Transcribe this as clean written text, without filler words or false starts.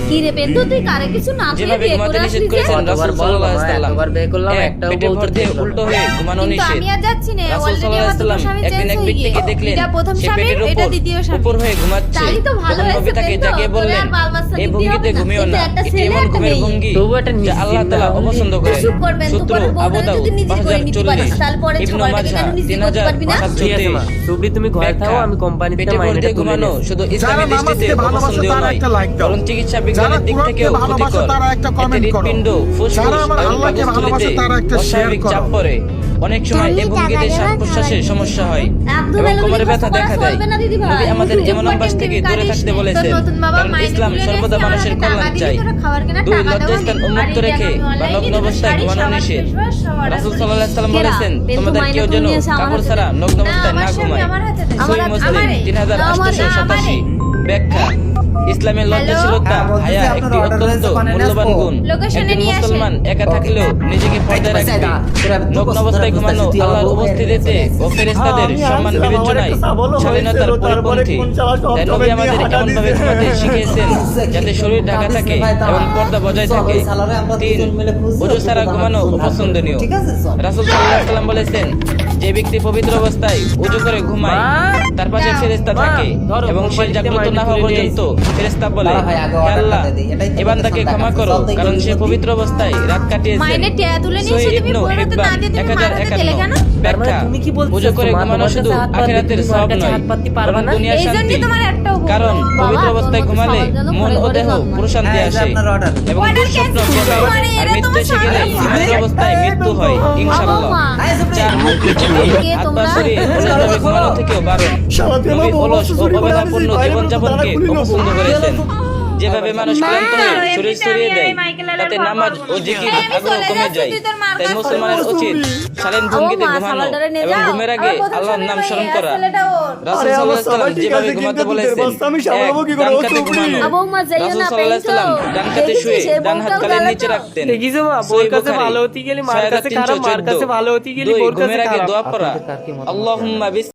কি রে পেন্টু, তুই কারে কিছু না দিয়ে যেভাবে বিয়ে ঘুমাতে করে নিষেধ আসলি যে? করেছেন রাসূল সাল্লাল্লাহু আলাইহি ওয়াসাল্লাম, একবার বিয়ে করলাম, একটাও পেটে বউ ভর দিয়ে দেখলাম উল্টো না। হয়ে ঘুমানো কিন্তু নিষেধ। আমি আর যাচ্ছি না, রাসূল অলরেডি সাল্লাল্লাহু আমার আলাইহি দুটো ওয়াসাল্লাম স্বামী একদিন চেঞ্জ এক হয়ে গিয়ে ব্যক্তিকে দেখলেন এটা প্রথম সে স্বামী, পেটের এটা উপর দ্বিতীয় স্বামী। উপর হয়ে ঘুমাচ্ছে। তাই তো ভালো তখন নবী হয়েছে তাকে পেন্টু, জাগিয়ে তোরে বললেন, আর বালবাচ্চা এই দিতে ভঙ্গিতে হবে না। ঘুমিও কিন্তু না, একটা এটি ছেলে এমন একটা ঘুমের মেয়ে। ভঙ্গি তবু একটা যা আল্লাহ নিশ্চিন্ত তাআলা হলে- অপছন্দ করেন। চুপ করবেন তো, সূত্র পরের আবু বউটারে দাউদ যদি নিজের করে নিতে পারিস, 5040, তারপরে ইবনু ছয়টাকে মাজাহ কেন নিজে করতে পারবি না? 3034। ঠিক আছে মা, সুবলি তুমি ঘরে থাকো, আমি কোম্পানিতে পেটে ভর মাইনেটা দিয়ে তুলে ঘুমানো নিচ্ছি। শুধু যারা ইসলামী দৃষ্টিতে নামাজকে ভালোবাসে অপছন্দনীয় তারা নয়, একটা লাইক দাও। বরং চিকিৎসা যারা বিজ্ঞানের দিক কোরআনকে থেকেও ভালোবাসে ক্ষতিকর। তারা একটা এতে কমেন্ট করো। হৃৎপিণ্ড, ফুসফুস যারা আমার এবং আল্লাহকে পাকস্থলীতে ভালোবাসে তারা একটা শেয়ার অস্বাভাবিক করো। চাপ পড়ে। অনেক সময় এই ভঙ্গিতে শ্বাস প্রশ্বাসের সমস্যা হয় এবং কোমরে ব্যথা দেখা দেয়। নবী আমাদের এমন অভ্যাস থেকে দূরে থাকতে বলেছেন, কারণ ইসলাম সর্বদা মানুষের কল্যাণ চায়। 2 লজ্জাস্থান উন্মুক্ত রেখে বা নগ্ন অবস্থায় ঘুমানো নিষেধ। রাসূল সাল্লাল্লাহু আলাইহি ওয়াসাল্লাম বলেছেন, তোমাদের কেউ যেন কাপড় ছাড়া নগ্ন অবস্থায় না ঘুমায়। সহিহ মুসলিম 3887। ব্যাখ্যা: ইসলামের লজ্জাশীলতা, হায়া একটি অত্যন্ত মূল্যবান গুণ। একজন মুসলমান একা থাকলেও নিজেকে পর্দায় রাখবে। নগ্ন অবস্থায় ঘুমানো আল্লাহর উপস্থিতিতে ও ফেরেশতাদের সম্মান বিবেচনায় স্বাধীনতার পরিপন্থী। তাই নবী আমাদের এমনভাবে ঘুমাতে শিখিয়েছেন যাতে শরীর ঢাকা থাকে এবং পর্দা বজায় থাকে। 3. ওযু ছাড়া ঘুমানো অপছন্দনীয়। রাসূল সাল্লাল্লাহু আলাইহি ওয়াসাল্লাম বলেছেন, যে ব্যক্তি পবিত্র অবস্থায় ওযু করে ঘুমায় তার পাশে ফেরেশতা থাকে এবং সে জাগ্রত না হওয়া পর্যন্ত ফেরেশতা বলে, হে আল্লাহ, এ বান্দাকে ক্ষমা করো, কারণ সে পবিত্র অবস্থায় রাত কাটিয়েছে। মাইনে টেয়া তুলে নিয়ে সহিহ এসে তুমি ইবনু বউটাতে না হিব্বান দিয়ে তুমি মারাতে গেলে কেন? 1051। তার মানে ব্যাখ্যা: তুমি কি বলতে ওযু করে চাচ্ছো, মা, ঘুমানো তোমার শুধু কাছে হাত পাততে, আখিরাতের তুমি সওয়াব আমার কাছে নয়, হাত পাততে পারবা বরং না? দুনিয়ার এই শান্তি। জন্যই তোমার একটাও বউ। কারণ বাবা, পবিত্র অবস্থায় তোর মতো ঘুমালে সবার জন্য মন ঘরে ও ঘরে দেহ জন্মায়। প্রশান্তি আসে এবং Order দুঃস্বপ্ন cancel কমে করো, আর এটা মৃত্যু তোমার এসে গেলে স্বামী। জীবিত অবস্থায় মৃত্যু হয় ইনশাআল্লাহ। মা। 4. কে হাত পা তোমরা? সরিয়ে অলসভাবে ঘুমানো থেকেও বারণ। নবী অলস ও অবহেলাপূর্ণ জীবনযাপনকে অপছন্দ করেছেন। যেভাবে মানুষ ক্লান্ত হয়ে শরীর ছড়িয়ে দেয়, তাতে নামাজ ও জিকির আগ্রহ কমে যায়। তাই মুসলমানের উচিত শালীন ভঙ্গিতে ঘুমানো এবং ঘুমের আগে আল্লাহর নাম স্মরণ করা। রাসূল সাল্লাল্লাহু আলাইহি ওয়াসাল্লাম যেভাবে ঘুমাতে বলেছেন, ডান কাতে ঘুমানো। আবু মা যাইও রাসূল না, সাল্লাল্লাহু আলাইহি ওয়াসাল্লাম ডান কাতে দেখিস শুয়ে সে ডান হাত বউটাও গালের গালাতো। নিচে রাখতেন। দেখিছো মা, বউর সহিহ কাছে বুখারী, ভালো হতে গেলে মার কাছে খারাপ, মার 6314। কাছে ভালো হতে গেলে বউর কাছে ঘুমের আগে খারাপ। দোয়া করা, আপনাদের কার কি মতামত? আল্লাহুম্মা